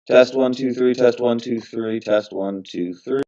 Test 1 2 3. Test 1 2 3. Test 1 2 3.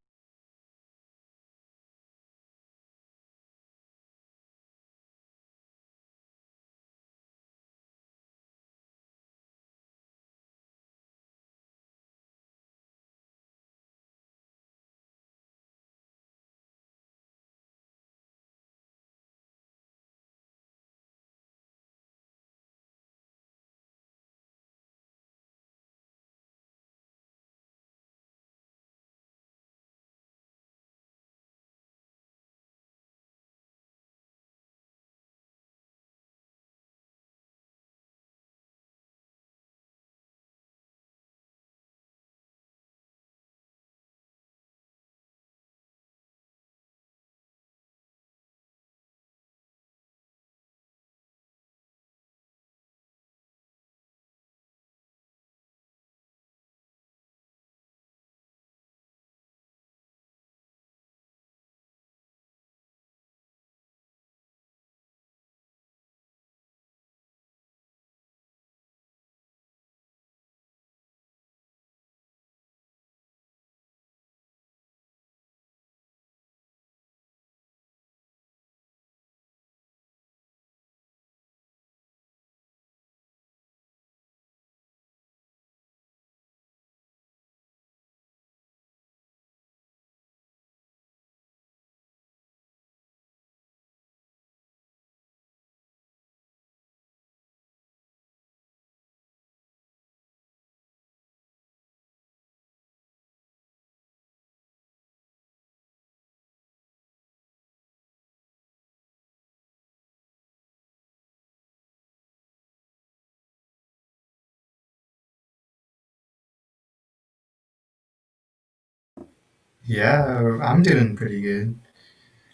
Yeah, I'm doing pretty good.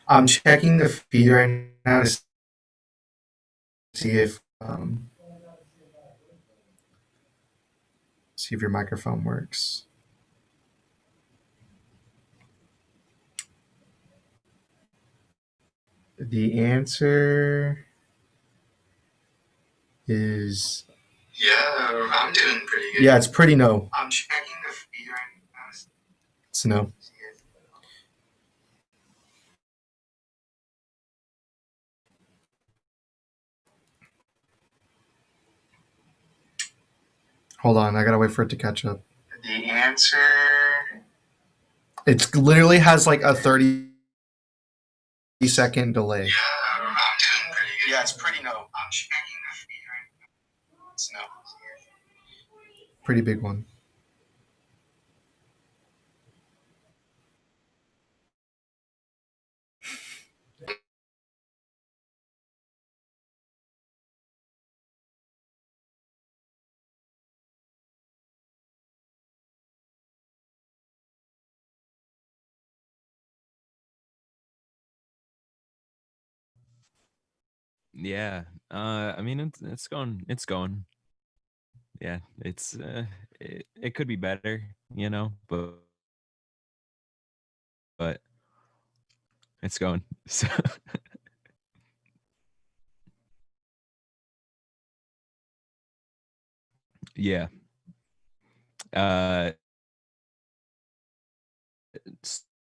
I'm checking the feed right now to see if see if your microphone works. The answer is yeah, I'm doing pretty good. Yeah, it's pretty no. I'm checking the feed right now. It's no. Hold on, I gotta wait for it to catch up. The answer. It literally has like a 30-second delay. Yeah, I'm doing pretty good. Yeah, it's pretty no. I'm checking the feed right now. It's no. Pretty big one. Yeah. I mean, it's going. Yeah, it could be better, but it's going. So yeah. Uh,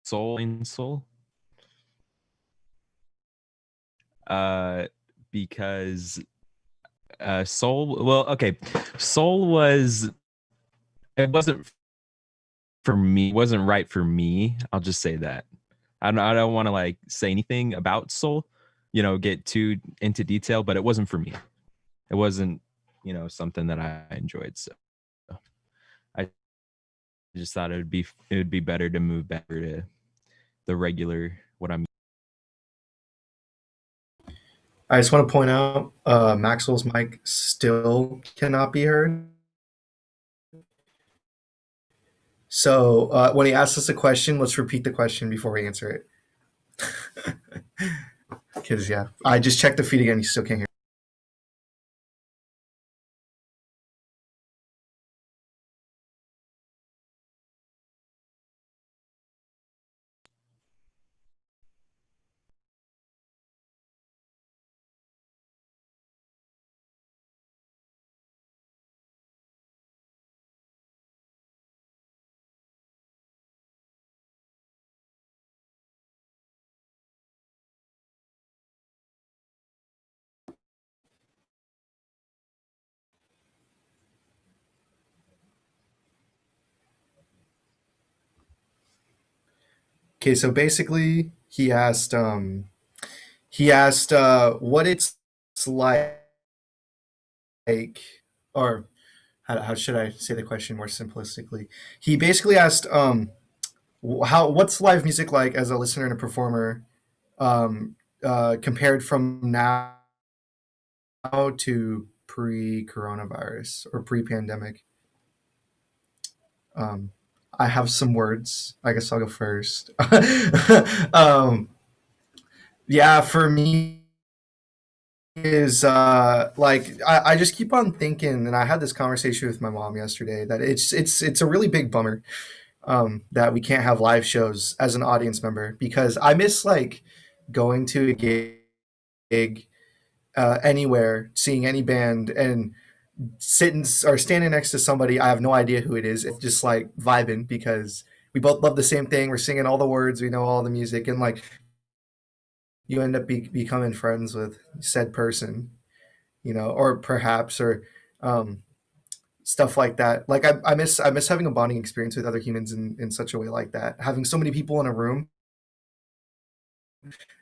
Soul in Soul. Uh, because Soul. Well, okay, Soul was. It wasn't for me. It wasn't right for me. I'll just say that. I don't want to like say anything about Soul, get too into detail, but it wasn't for me. It wasn't, something that I enjoyed. So I just thought it would be better to move back to the regular what I'm. I just want to point out Maxwell's mic still cannot be heard. So when he asks us a question, let's repeat the question before we answer it. Because, yeah, I just checked the feed again. He still can't hear. Okay, so basically he asked what it's like, or how should I say the question more simplistically? He basically asked what's live music like as a listener and a performer, compared from now to pre-coronavirus or pre-pandemic. Um, I have some words. I guess I'll go first. um, yeah, for me is like I just keep on thinking, and I had this conversation with my mom yesterday that it's a really big bummer that we can't have live shows as an audience member, because I miss like going to a gig anywhere, seeing any band, and sitting or standing next to somebody I have no idea who it is, just like vibing because we both love the same thing. We're singing all the words, we know all the music, and like you end up becoming friends with said person, or perhaps or um, stuff like that. Like I miss having a bonding experience with other humans in such a way like that. Having so many people in a room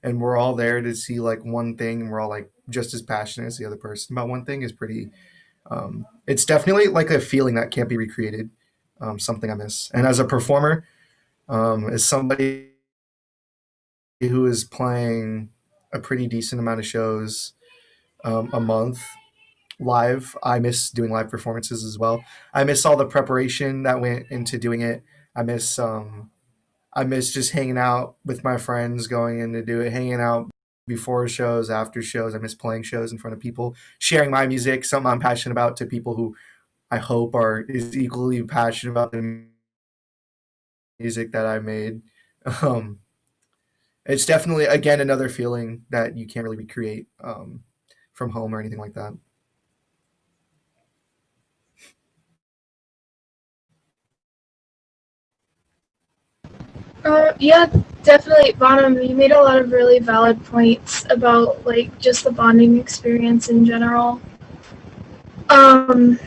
and we're all there to see like one thing and we're all like just as passionate as the other person about one thing is pretty. It's definitely like a feeling that can't be recreated. Something I miss. And as a performer, as somebody who is playing a pretty decent amount of shows a month live, I miss doing live performances as well. I miss all the preparation that went into doing it. I miss I miss just hanging out with my friends, going in to do it, hanging out before shows, after shows. I miss playing shows in front of people, sharing my music, something I'm passionate about, to people who I hope are is equally passionate about the music that I made. Um, it's definitely again another feeling that you can't really recreate from home or anything like that. Yeah, definitely, Bonham. You made a lot of really valid points about like just the bonding experience in general. Um,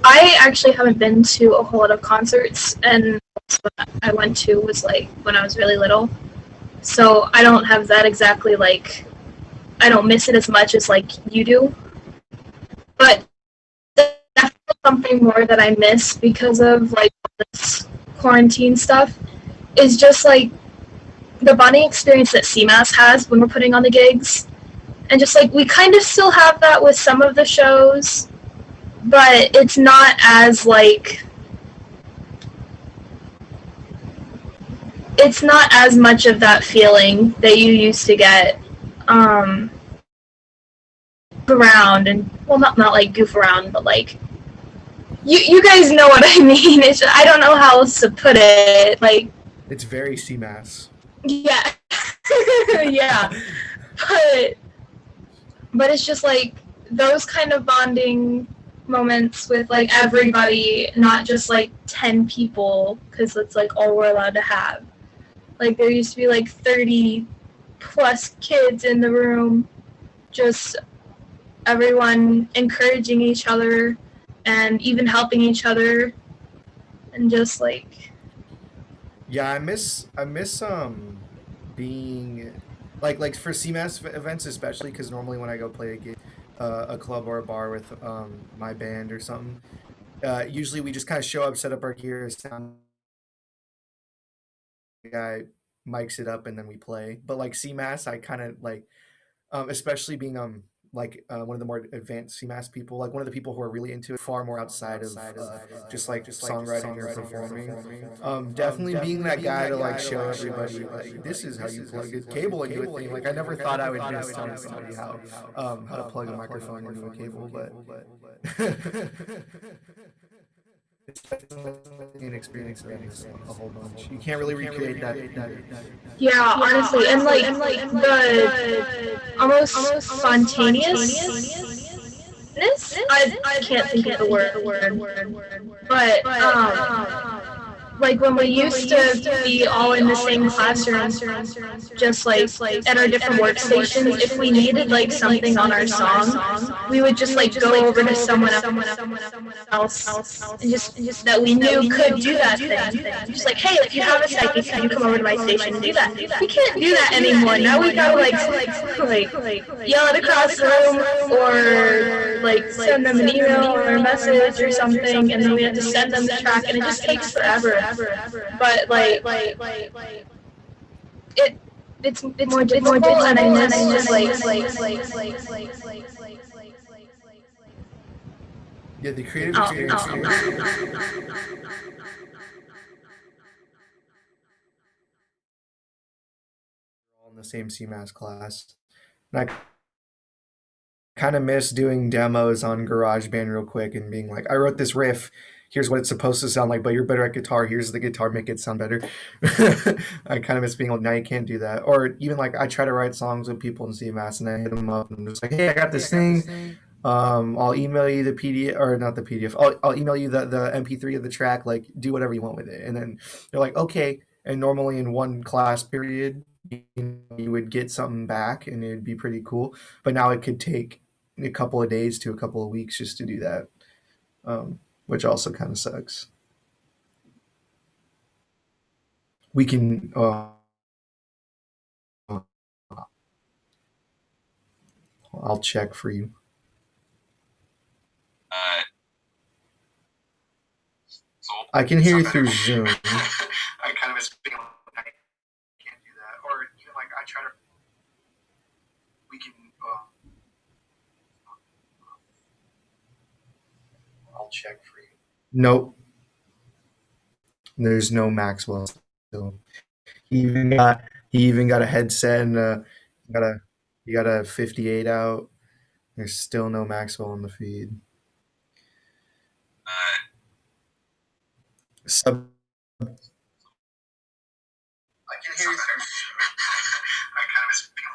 I actually haven't been to a whole lot of concerts, and what I went to was like when I was really little. So I don't have that exactly like I don't miss it as much as like you do. But that's something more that I miss because of like this quarantine stuff is just like the bonding experience that CMAS has when we're putting on the gigs. And just like we kind of still have that with some of the shows, but it's not as like it's not as much of that feeling that you used to get around and well not like goof around but like you guys know what I mean. It's I don't know how else to put it. Like it's very CMAS. Yeah. Yeah. But it's just like those kind of bonding moments with like everybody, not just like 10 people, because that's like all we're allowed to have. Like there used to be like 30 plus kids in the room, just everyone encouraging each other and even helping each other, and just like I miss being like for CMAS events especially, because normally when I go play a gig, a club or a bar with my band or something, usually we just kind of show up, set up our gear, sound guy mics it up, and then we play. But like CMAS, I kind of like, especially being one of the more advanced CMAS people, like one of the people who are really into it, far more outside of just like songwriting or performing. Definitely being that guy to like show everybody like this is how you plug a cable into a thing. Like I never thought I would miss telling somebody how to plug a microphone into a cable, but it's definitely an experience that is a whole bunch. You can't really recreate that. yeah, honestly, and like the almost spontaneousness. I can't think of the word, but like when we used to be all in the same classroom, just like at our different workstations, if we needed like something on our song, we would just like go over to someone else and just that we knew could do that thing. Just like, hey, if you have a second, can you come over to my station and do that? We can't do that anymore. Now we gotta like yell it across the room or like send them an email or a message or something, and then we have to send them the track, and it just takes forever. But it's more difficult, and I miss just Yeah, the creative experience. We're all in the same CMAS class, and I kind of miss doing demos on GarageBand real quick and being like, I wrote this riff. Here's what it's supposed to sound like, but you're better at guitar. Here's the guitar, make it sound better. I kind of miss being like, now you can't do that. Or even like, I try to write songs with people in CMAS and I hit them up and I'm just like, hey, I got this thing. I'll email you the PDF, or not the PDF. I'll email you the MP3 of the track. Like, do whatever you want with it. And then they're like, okay. And normally in one class period, you would get something back and it'd be pretty cool. But now it could take a couple of days to a couple of weeks just to do that, which also kind of sucks. We can. I'll check for you. I can hear you through Zoom. I kind of miss being like, I can't do that. Or even like I try to. We can. I'll check for you. Nope. There's no Maxwell. So he even got a headset and he got a 58 out. There's still no Maxwell on the feed. Sub. I can hear you. I kind of miss being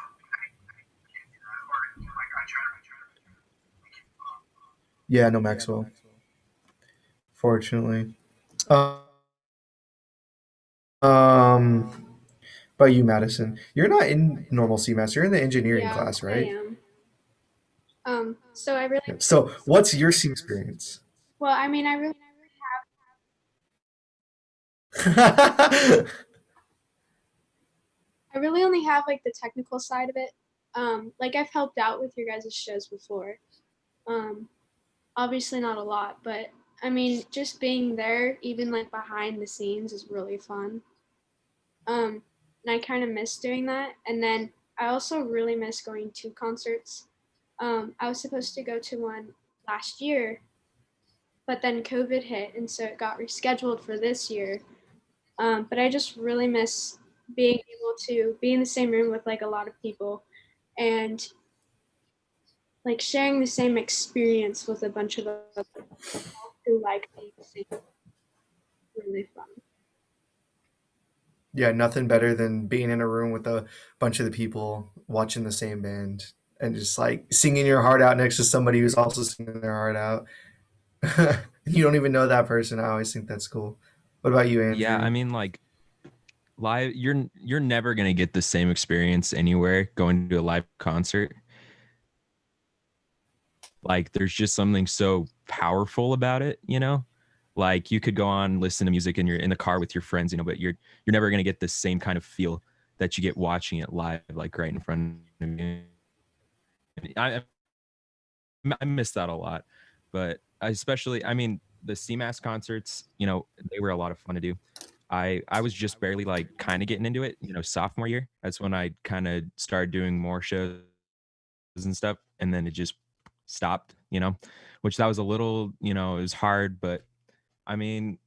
Yeah, no Maxwell. Fortunately. By you, Madison. You're not in normal CMAS. You're in the engineering class, right? I am. So I really. So, what's your CM experience? Well, I mean, I really only have like the technical side of it. Like I've helped out with your guys' shows before. Obviously not a lot, but I mean, just being there, even like behind the scenes, is really fun. And I kind of miss doing that. And then I also really miss going to concerts. I was supposed to go to one last year, but then COVID hit, and so it got rescheduled for this year. But I just really miss being able to be in the same room with like a lot of people and like sharing the same experience with a bunch of other people who like being the same. Really fun. Yeah, nothing better than being in a room with a bunch of the people watching the same band and just like singing your heart out next to somebody who's also singing their heart out. You don't even know that person. I always think that's cool. What about you, Andrew? Yeah, I mean, like live, you're never gonna get the same experience anywhere going to a live concert. Like, there's just something so powerful about it, you know. Like, you could go on listen to music and you're in the car with your friends, you know, but you're never gonna get the same kind of feel that you get watching it live, like right in front of you. I miss that a lot, but especially, I mean, the CMAS concerts, you know, they were a lot of fun to do. I was just barely like kind of getting into it, you know, sophomore year. That's when I kind of started doing more shows and stuff, and then it just stopped, you know, which that was a little, you know, it was hard, but I mean,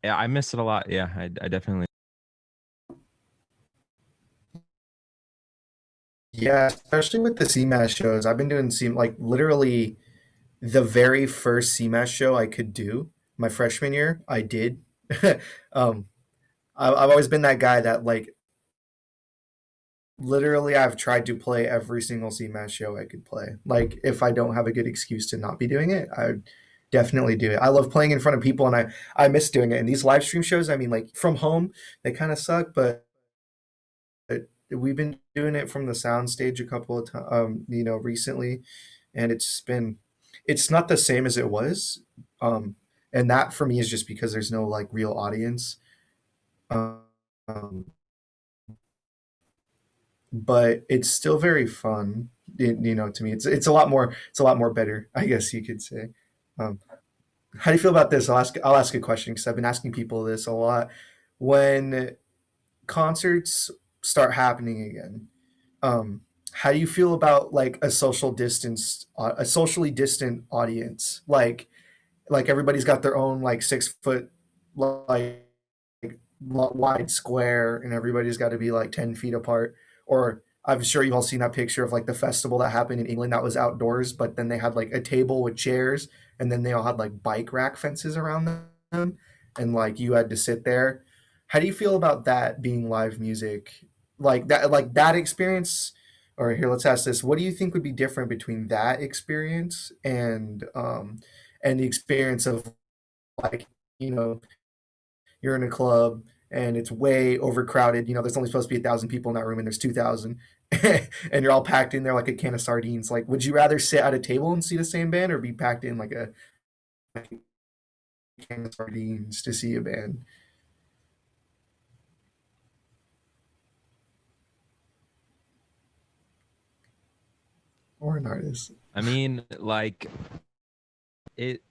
yeah, I miss it a lot. Yeah, I definitely. Yeah, especially with the CMAS shows. I've been doing like literally the very first CMAS show I could do my freshman year. I did. um, I've always been that guy that like literally I've tried to play every single CMAS show I could play. Like if I don't have a good excuse to not be doing it, definitely do it. I love playing in front of people, and I miss doing it. And these live stream shows, I mean, like from home, they kind of suck, but we've been doing it from the sound stage a couple of times, recently, and it's not the same as it was, um, and that for me is just because there's no like real audience, um, but it's still very fun. To me, it's a lot more better, I guess you could say. Um, how do you feel about this? I'll ask a question because I've been asking people this a lot. When concerts start happening again, um, how do you feel about like a socially distant audience? Like everybody's got their own like 6 foot like wide square, and everybody's got to be like 10 feet apart. Or I'm sure you've all seen that picture of like the festival that happened in England that was outdoors, but then they had like a table with chairs, and then they all had like bike rack fences around them, and like you had to sit there. How do you feel about that being live music? Like that experience, or here, let's ask this. What do you think would be different between that experience and the experience of like, you know, you're in a club and it's way overcrowded. There's only supposed to be 1,000 people in that room, and there's 2,000, and you're all packed in there like a can of sardines. Like, would you rather sit at a table and see the same band, or be packed in like a can of sardines to see a band? Or an artist? I mean, like it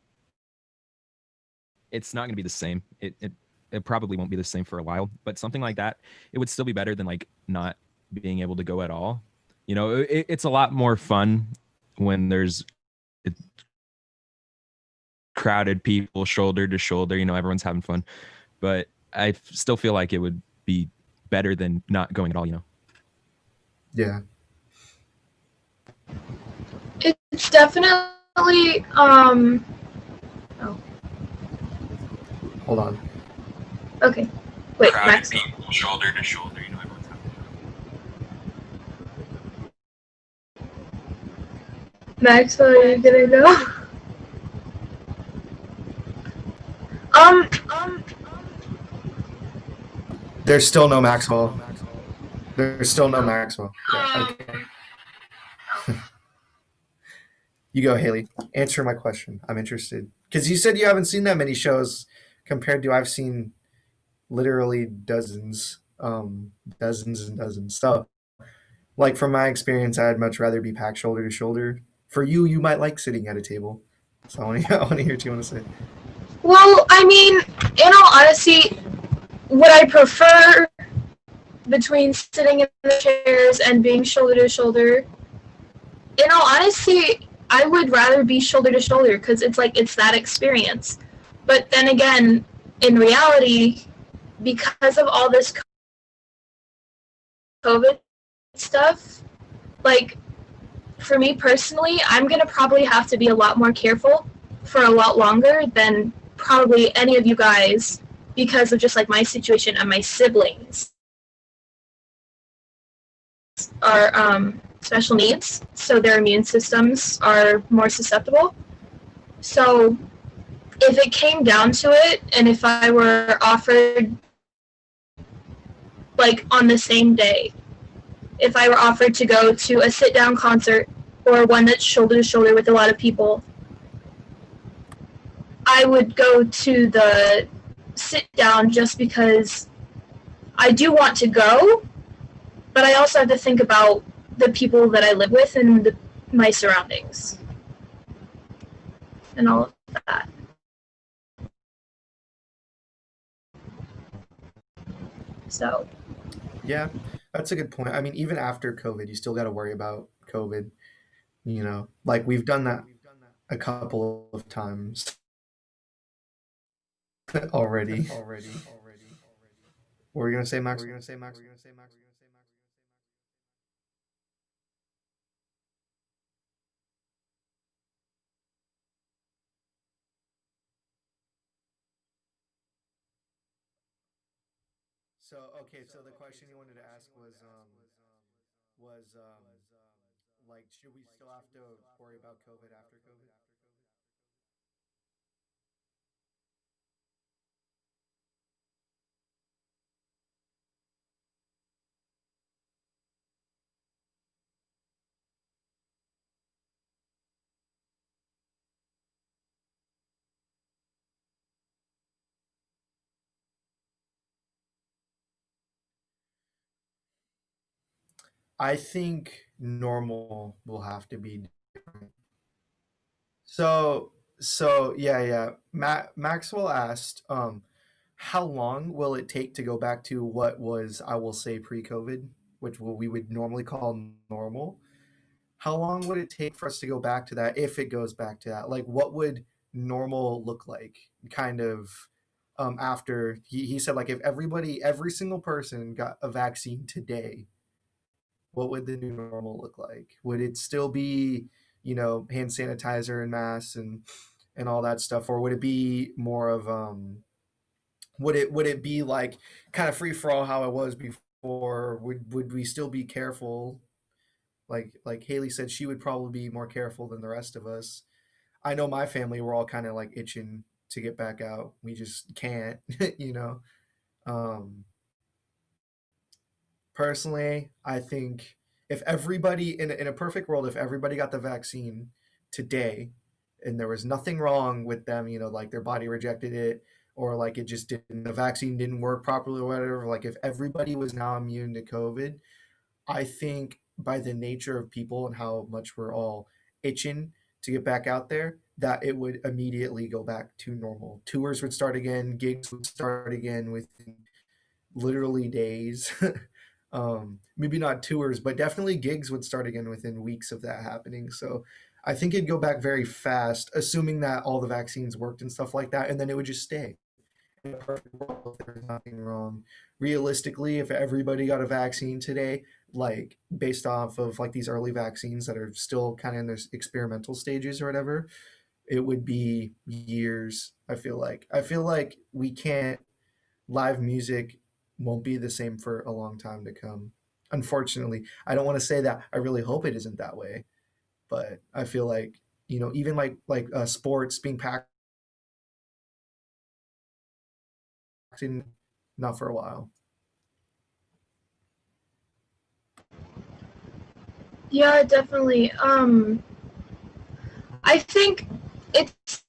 it's not going to be the same. It probably won't be the same for a while, but something like that, it would still be better than like not being able to go at all. It's a lot more fun when there's crowded people shoulder to shoulder. Everyone's having fun, but I still feel like it would be better than not going at all. Yeah. It's definitely oh, Hold on. okay. Wait, Crowded Max. people shoulder to shoulder. Everyone's having fun. Max, are you gonna go? Um, There's still no Maxwell. There's still no Maxwell. Yeah, okay. You go, Haley. Answer my question. I'm interested. Because you said you haven't seen that many shows compared to I've seen literally dozens and dozens. So, like from my experience, I'd much rather be packed shoulder to shoulder. For you, you might like sitting at a table. So I want to, I want to hear what you want to say. well, I mean, in all honesty, would I prefer between sitting in the chairs and being shoulder to shoulder? In all honesty, I would rather be shoulder to shoulder because it's that experience. But then again, in reality, because of all this COVID stuff, like for me personally, I'm gonna probably have to be a lot more careful for a lot longer than probably any of you guys because of just like my situation and my siblings are special needs, so their immune systems are more susceptible. So if it came down to it, and if I were offered like on the same day, if I were offered to go to a sit-down concert or one that's shoulder to shoulder with a lot of people, I would go to the sit-down just because I do want to go, but I also have to think about the people that I live with and my surroundings and all of that. So Yeah, that's a good point. I mean, even after COVID, you still got to worry about COVID. Like we've done that a couple of times already. What were you gonna say, Max? So okay, so the question you wanted to ask was like, should we still have to worry about COVID after COVID? I think normal will have to be different. So yeah. Maxwell asked, how long will it take to go back to what was, I will say, pre-COVID, which we would normally call normal? How long would it take for us to go back to that if it goes back to that? Like, what would normal look like? Kind of after he said, like, if every single person got a vaccine today, what would the new normal look like? Would it still be, hand sanitizer and masks and all that stuff, or would it be more of would it be like kind of free for all how it was before? Would we still be careful? Like Haley said, she would probably be more careful than the rest of us. I know my family, we're all kind of like itching to get back out. We just can't, you know. Um, Personally, I think if everybody in a perfect world, if everybody got the vaccine today and there was nothing wrong with them, like their body rejected it or like it just didn't, the vaccine didn't work properly or whatever, like if everybody was now immune to COVID, I think by the nature of people and how much we're all itching to get back out there, that it would immediately go back to normal. Tours would start again, gigs would start again within literally days. Maybe not tours, but definitely gigs would start again within weeks of that happening. So I think it'd go back very fast, assuming that all the vaccines worked and stuff like that, and then it would just stay. In a perfect world, if there's nothing wrong. Realistically, if everybody got a vaccine today, like based off of like these early vaccines that are still kind of in their experimental stages or whatever, it would be years. I feel like we can't, live music won't be the same for a long time to come. Unfortunately, I don't want to say that. I really hope it isn't that way, but I feel like even like sports being packed in, not for a while. Yeah, definitely. I think it's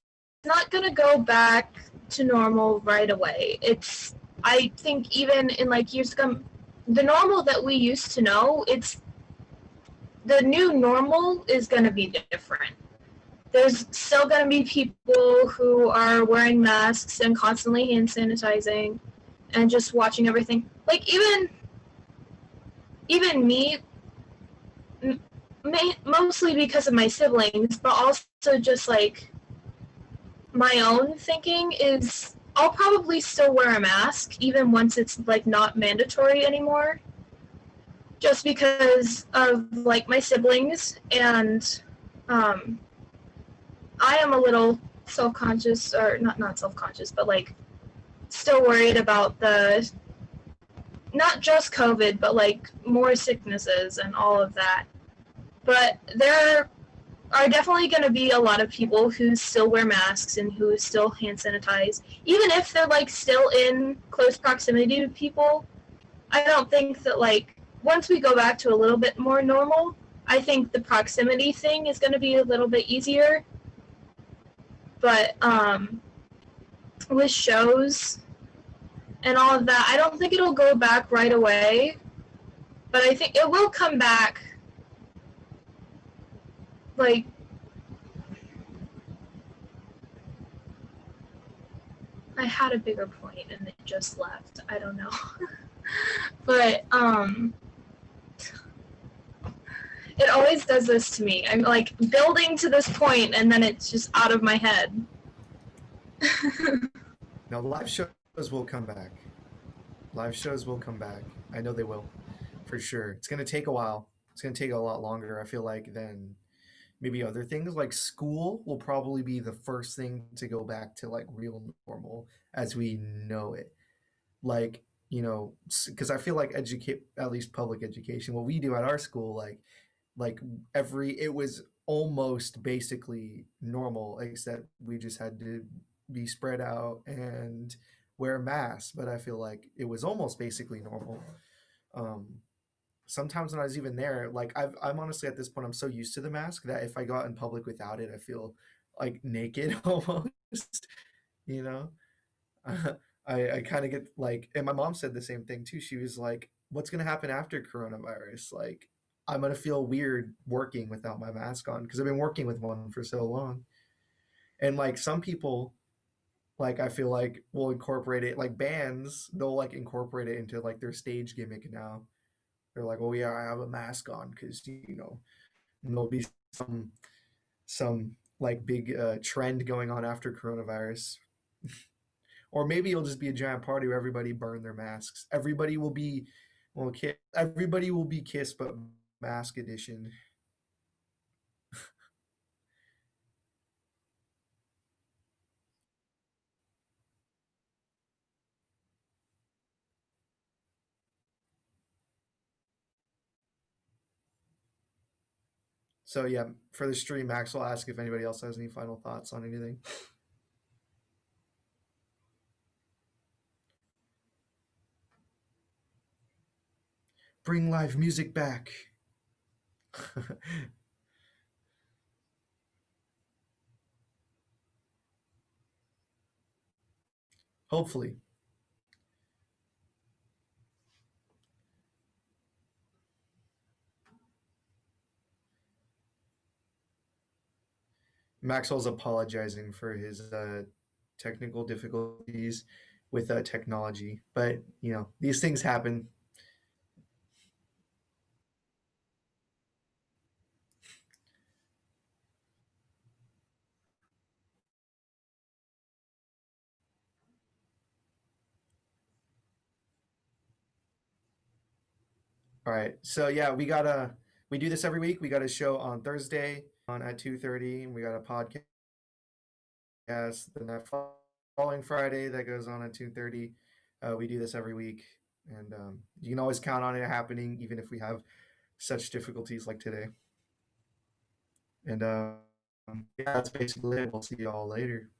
not gonna go back to normal right away. I think even in like years to come, the normal that we used to know, the new normal is gonna be different. There's still gonna be people who are wearing masks and constantly hand sanitizing and just watching everything. Like even me, mostly because of my siblings, but also just like my own thinking is I'll probably still wear a mask even once it's like not mandatory anymore, just because of like my siblings and I am a little self-conscious, or not self-conscious, but like still worried about the not just COVID, but like more sicknesses and all of that. But there are definitely going to be a lot of people who still wear masks and who still hand sanitize, even if they're like still in close proximity to people. I don't think that like once we go back to a little bit more normal, I think the proximity thing is going to be a little bit easier. But with shows and all of that, I don't think it'll go back right away, but I think it will come back. Like, I had a bigger point and it just left. I don't know. But it always does this to me. I'm like building to this point and then it's just out of my head. Now, live shows will come back. Live shows will come back. I know they will, for sure. It's going to take a while. It's going to take a lot longer, I feel like, than maybe other things. Like school will probably be the first thing to go back to like real normal as we know it. Like, because I feel like at least public education, what we do at our school, like it was almost basically normal, except we just had to be spread out and wear masks. But I feel like it was almost basically normal. Sometimes when I was even there, like I'm honestly at this point, I'm so used to the mask that if I go out in public without it, I feel like naked almost, you know? I kind of get like, and my mom said the same thing too. She was like, what's going to happen after coronavirus? Like, I'm gonna feel weird working without my mask on because I've been working with one for so long. And like some people, like I feel like will incorporate it. Like bands, they'll like incorporate it into like their stage gimmick now. They're like, oh yeah, I have a mask on because and there'll be some like big trend going on after coronavirus. Or maybe it'll just be a giant party where everybody burn their masks. Everybody will be, well, everybody will be Kiss, but mask edition. So yeah, for the stream, Max will ask if anybody else has any final thoughts on anything. Bring live music back. Hopefully. Maxwell's apologizing for his technical difficulties with technology, but these things happen. All right, so yeah, we do this every week. We got a show on Thursday on at 2:30, and we got a podcast the following Friday that goes on at 2:30. We do this every week, and you can always count on it happening, even if we have such difficulties like today. And yeah, that's basically it. We'll see you all later.